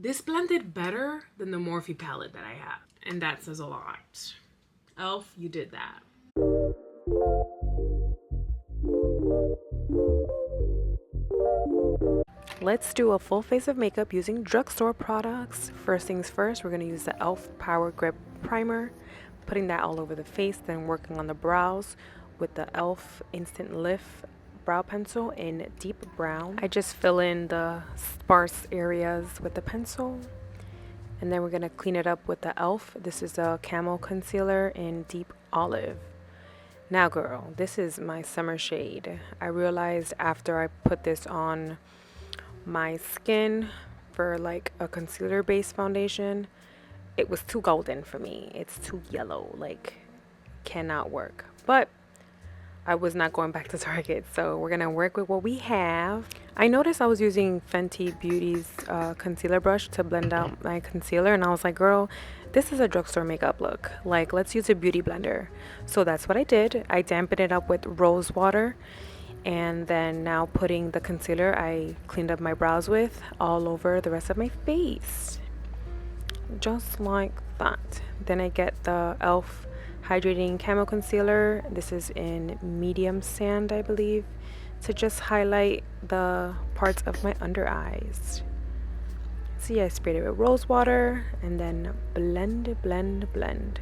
This blended better than the Morphe palette that I have, and that says a lot. Elf, you did that. Let's do a full face of makeup using drugstore products. First things first, we're going to use the Elf Power Grip Primer, putting that all over the face, then working on the brows with the Elf Instant Lift brow pencil in deep brown. I just fill in the sparse areas with the pencil, and then we're going to clean it up with the Elf. This is a camo concealer in deep olive. Now girl, this is my summer shade. I realized after I put this on my skin for like a concealer based foundation, it was too golden for me. It's too yellow, like cannot work. But I was not going back to Target, so we're gonna work with what we have. I noticed I was using Fenty Beauty's concealer brush to blend out my concealer, and I was like, girl, this is a drugstore makeup look. Like, let's use a beauty blender. So that's what I did. I dampened it up with rose water, and then now putting the concealer I cleaned up my brows with all over the rest of my face. Just like that. Then I get the Elf Hydrating Camo Concealer. This is in medium sand, I believe, to just highlight the parts of my under eyes. See, I sprayed it with rose water and then blend, blend, blend.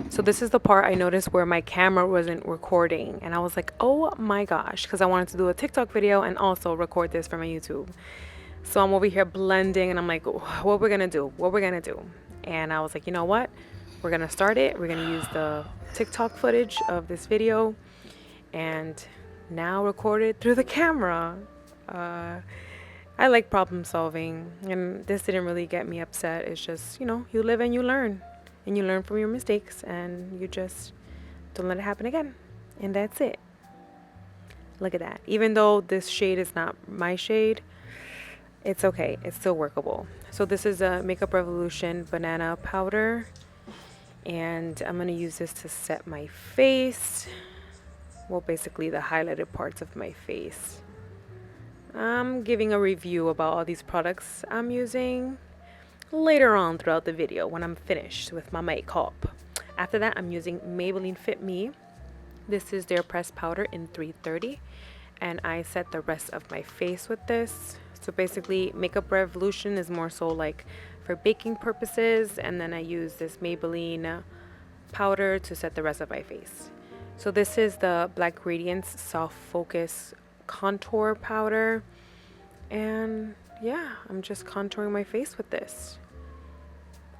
So this is the part I noticed where my camera wasn't recording, and I was like, oh my gosh, because I wanted to do a TikTok video and also record this for my YouTube. So I'm over here blending, and I'm like, what we're gonna do? What we're gonna do? And I was like, you know what? We're gonna start it. We're gonna use the TikTok footage of this video and now record it through the camera. I like problem solving, and this didn't really get me upset. It's just, you know, you live and you learn, and you learn from your mistakes, and you just don't let it happen again. And that's it. Look at that. Even though this shade is not my shade, it's okay. It's still workable. So this is a Makeup Revolution banana powder, and I'm going to use this to set my face. Well, basically the highlighted parts of my face. I'm giving a review about all these products I'm using later on throughout the video when I'm finished with my makeup. After that, I'm using Maybelline Fit Me. This is their pressed powder in 330, and I set the rest of my face with this. So basically, Makeup Revolution is more so like for baking purposes, and then I use this Maybelline powder to set the rest of my face. So this is the Black Radiance Soft Focus Contour Powder, and yeah, I'm just contouring my face with this.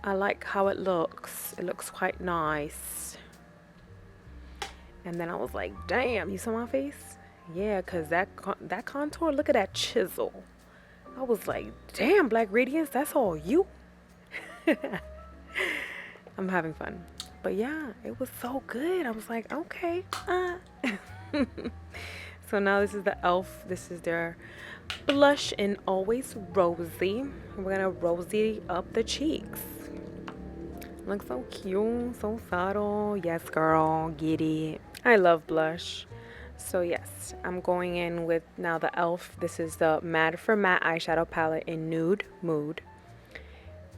I like how it looks. It looks quite nice. And then I was like, damn, you saw my face? Yeah, because that contour, look at that chisel. I was like, damn, Black Radiance, that's all you? I'm having fun. But yeah, it was so good. I was like, okay. So now this is the Elf. This is their blush in Always Rosy. We're going to rosy up the cheeks. Looks so cute, so subtle. Yes, girl, get it. I love blush. So yes, I'm going in with now the Elf. This is the Mad for Matte eyeshadow palette in Nude Mood.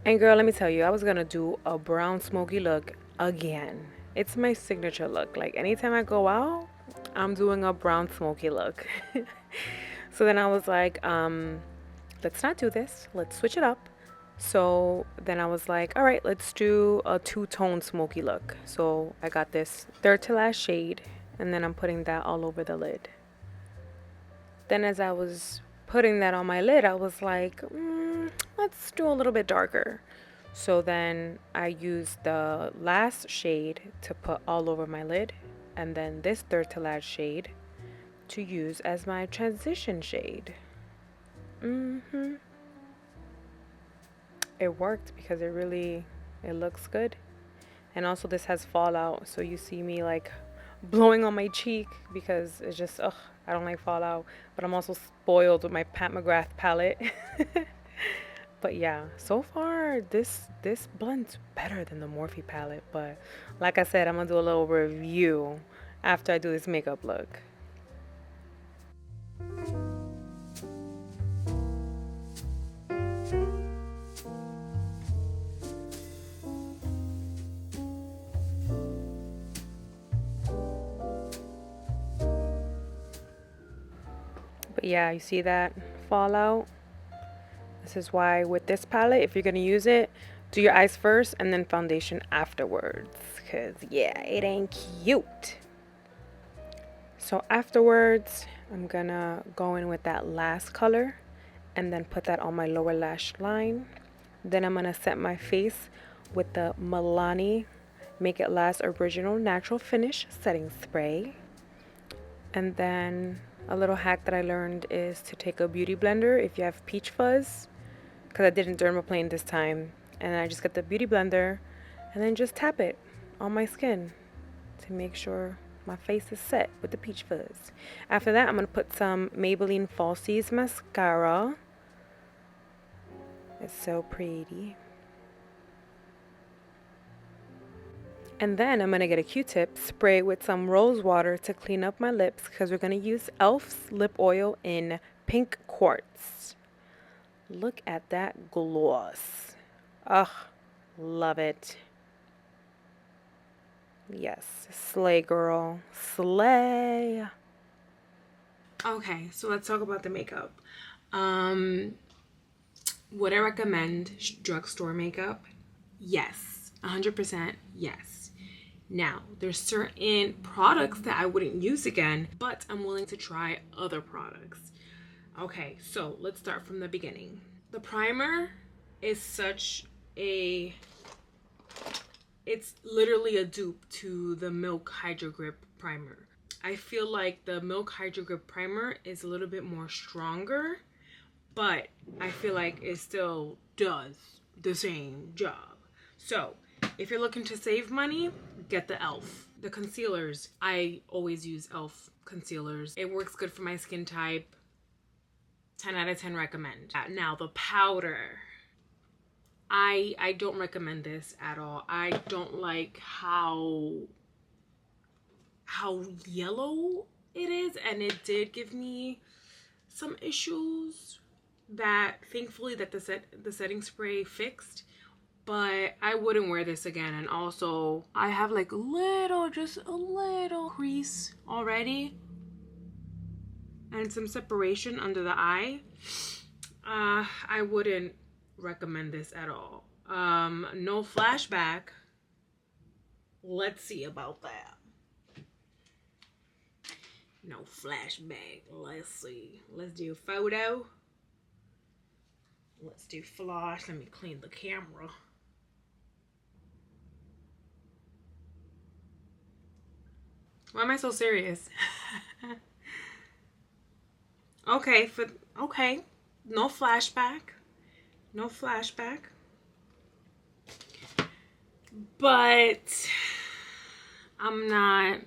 And girl, let me tell you, I was gonna do a brown smoky look again. It's my signature look. Like anytime I go out, I'm doing a brown smoky look. So then I was like, let's not do this. Let's switch it up. So then I was like, all right, let's do a two-tone smoky look. So I got this third to last shade, and then I'm putting that all over the lid. Then as I was putting that on my lid, I was like, let's do a little bit darker. So then I used the last shade to put all over my lid, and then this third to last shade to use as my transition shade. It worked because it looks good. And also this has fallout, so you see me like blowing on my cheek because it's just, I don't like fallout. But I'm also spoiled with my Pat McGrath palette. But yeah, so far this blends better than the Morphe palette. But like I said, I'm gonna do a little review after I do this makeup look. Yeah, you see that fallout? This is why with this palette, if you're gonna use it, do your eyes first and then foundation afterwards. Cause yeah, it ain't cute. So afterwards, I'm gonna go in with that last color and then put that on my lower lash line. Then I'm gonna set my face with the Milani Make It Last Original Natural Finish Setting Spray. And then a little hack that I learned is to take a beauty blender if you have peach fuzz, because I didn't dermaplane this time. And I just get the beauty blender and then just tap it on my skin to make sure my face is set with the peach fuzz. After that, I'm going to put some Maybelline Falsies mascara. It's so pretty. And then I'm going to get a Q-tip, spray with some rose water to clean up my lips because we're going to use e.l.f.'s lip oil in pink quartz. Look at that gloss. Ugh, love it. Yes, slay girl, slay. Okay, so let's talk about the makeup. Would I recommend drugstore makeup? Yes, 100% yes. Now, there's certain products that I wouldn't use again, but I'm willing to try other products. Okay, so let's start from the beginning. The primer is it's literally a dupe to the Milk Hydro Grip primer. I feel like the Milk Hydro Grip primer is a little bit more stronger, but I feel like it still does the same job. So if you're looking to save money, get the e.l.f. The concealers, I always use e.l.f. concealers. It works good for my skin type. 10 out of 10 recommend. Now the powder, I don't recommend this at all. I don't like how yellow it is, and it did give me some issues that thankfully that the setting spray fixed, but I wouldn't wear this again. And also I have like just a little crease already and some separation under the eye. I wouldn't recommend this at all. No flashback. Let's see about that. No flashback. Let's see. Let's do photo. Let's do flash. Let me clean the camera. Why am I so serious? Okay, no flashback. No flashback. But I'm not,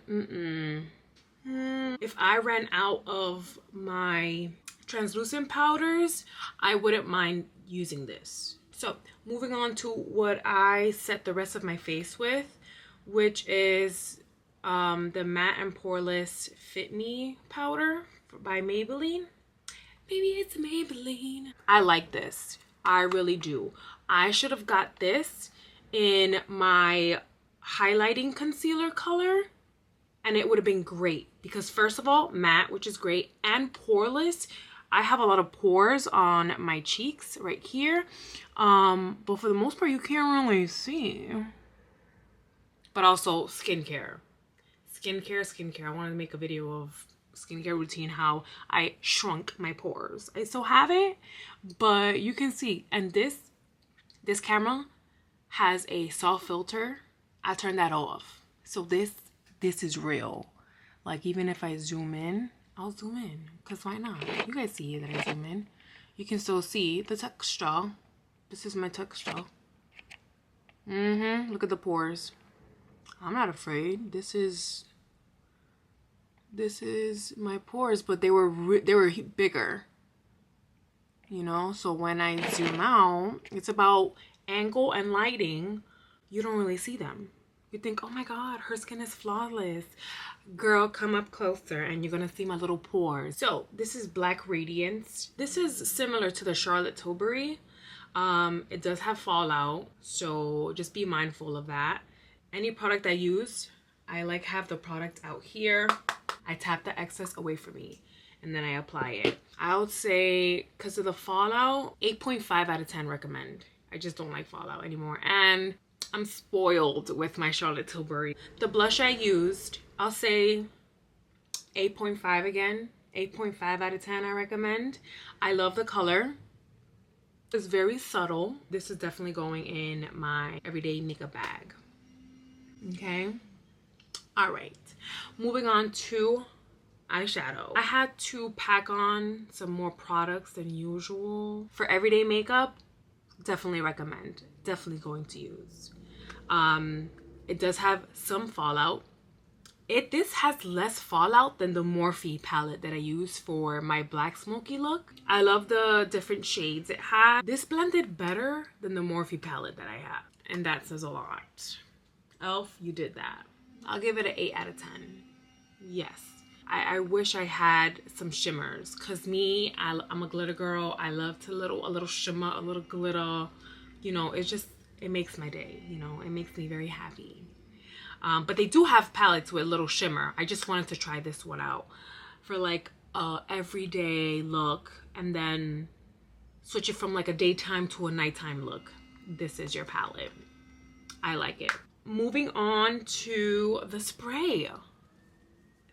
If I ran out of my translucent powders, I wouldn't mind using this. So moving on to what I set the rest of my face with, which is the Matte and Poreless Fit Me powder by Maybelline. Maybe it's Maybelline. I like this. I really do. I should have got this in my highlighting concealer color, and it would have been great because first of all, matte, which is great, and poreless. I have a lot of pores on my cheeks right here, but for the most part you can't really see. But also skincare. I wanted to make a video of skincare routine, how I shrunk my pores. I still have it, but you can see. And this camera has a soft filter. I turned that off. So this is real. Like even if I zoom in, I'll zoom in because why not? You guys see that I zoom in. You can still see the texture. This is my texture. Look at the pores. I'm not afraid. This is my pores, but they were bigger, you know. So when I zoom out, it's about angle and lighting. You don't really see them. You think, oh my god, her skin is flawless. Girl, come up closer and you're gonna see my little pores. So this is Black Radiance. This is similar to the Charlotte Tilbury. It does have fallout, so just be mindful of that. Any product I use, I like have the product out here. I tap the excess away from me. and then I apply it. I would say, because of the fallout, 8.5 out of 10 recommend. I just don't like fallout anymore. And I'm spoiled with my Charlotte Tilbury. The blush I used, I'll say 8.5 again. 8.5 out of 10 I recommend. I love the color. It's very subtle. This is definitely going in my everyday makeup bag. Okay. All right. Moving on to eyeshadow. I had to pack on some more products than usual. For everyday makeup, definitely recommend. Definitely going to use. It does have some fallout. This has less fallout than the Morphe palette that I use for my black smoky look. I love the different shades it had. This blended better than the Morphe palette that I have, and that says a lot. Elf, you did that. I'll give it an 8 out of 10. Yes. I wish I had some shimmers, because I'm a glitter girl. I love to a little shimmer, a little glitter. You know, it makes my day. You know, it makes me very happy. But they do have palettes with a little shimmer. I just wanted to try this one out for like a everyday look, and then switch it from like a daytime to a nighttime look. This is your palette. I like it. Moving on to the spray.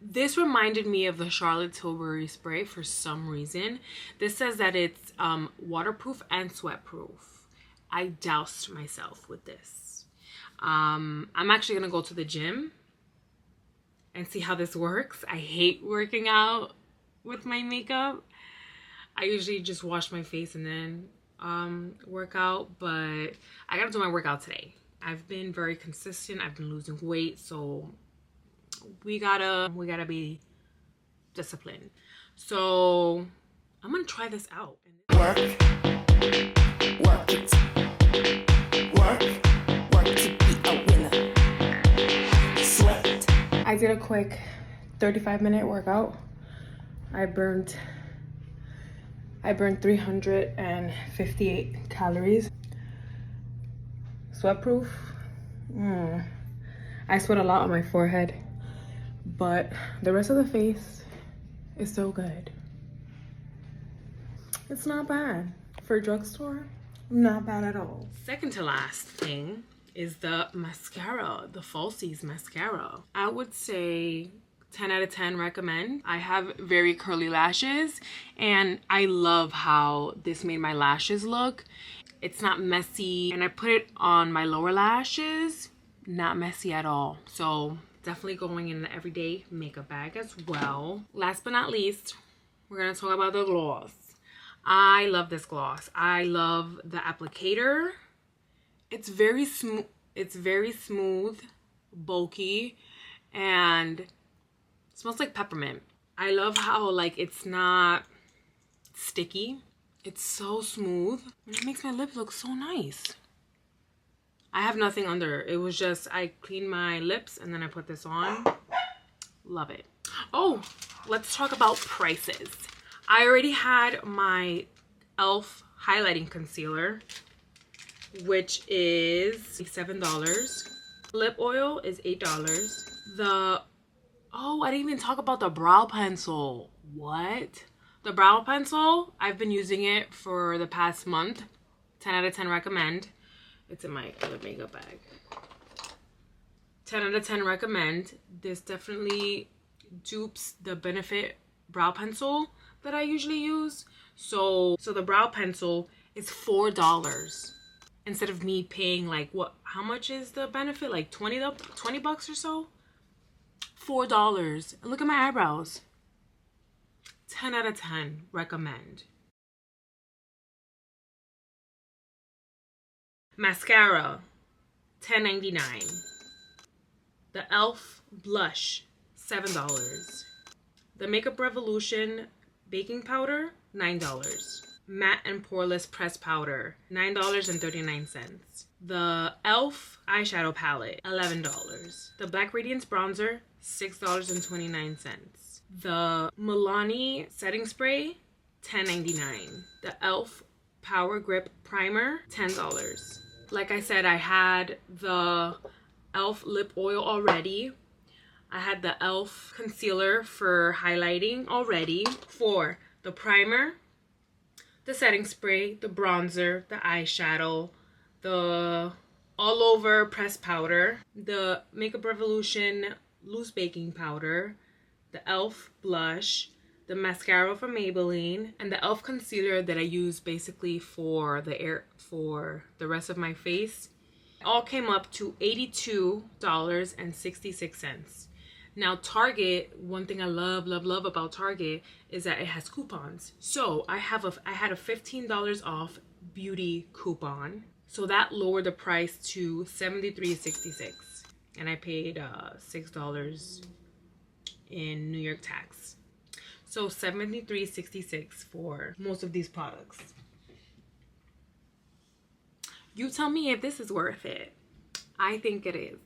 This reminded me of the Charlotte Tilbury spray for some reason. This says that it's waterproof and sweatproof. I doused myself with this. I'm actually gonna go to the gym and see how this works. I hate working out with my makeup. I usually just wash my face and then work out, but I gotta do my workout today. I've been very consistent. I've been losing weight, so we gotta be disciplined. So I'm gonna try this out. Work it, work to be a winner. Sweat. I did a quick 35-minute workout. I burned 358 calories. Sweatproof. I sweat a lot on my forehead, but the rest of the face is so good. It's not bad. For a drugstore, not bad at all. Second to last thing is the mascara, the Falsies mascara. I would say 10 out of 10 recommend. I have very curly lashes, and I love how this made my lashes look. It's not messy, and I put it on my lower lashes, not messy at all. So definitely going in the everyday makeup bag as well. Last but not least, we're gonna talk about the gloss. I love this gloss. I love the applicator. It's very smooth, bulky, and it smells like peppermint. I love how like it's not sticky. It's so smooth, and it makes my lip look so nice. I have nothing under. It was just, I cleaned my lips and then I put this on. Love it. Oh, let's talk about prices. I already had my e.l.f. highlighting concealer, which is $7. Lip oil is $8. I didn't even talk about the brow pencil. What? The brow pencil, I've been using it for the past month. 10 out of 10 recommend. It's in my other makeup bag. 10 out of 10 recommend. This definitely dupes the Benefit brow pencil that I usually use. So the brow pencil is $4 instead of me paying like how much is the Benefit? Like 20 bucks or so? $4. And look at my eyebrows. 10 out of 10 recommend. Mascara, $10.99. The e.l.f. blush, $7. The Makeup Revolution baking powder, $9. Matte and poreless pressed powder, $9.39. The e.l.f. eyeshadow palette, $11. The Black Radiance bronzer, $6.29. The Milani setting spray, $10.99. The e.l.f. Power Grip primer, $10. Like I said, I had the e.l.f. lip oil already. I had the e.l.f. concealer for highlighting already. For the primer, the setting spray, the bronzer, the eyeshadow, the all over pressed powder, the Makeup Revolution loose baking powder, the e.l.f. blush, the mascara from Maybelline, and the e.l.f. concealer that I use basically for the rest of my face. It all came up to $82.66. Now Target, one thing I love about Target is that it has coupons. So I had a $15 off beauty coupon. So that lowered the price to $73.66. And I paid $6 in New York tax. So $73.66 for most of these products. You tell me if this is worth it. I think it is.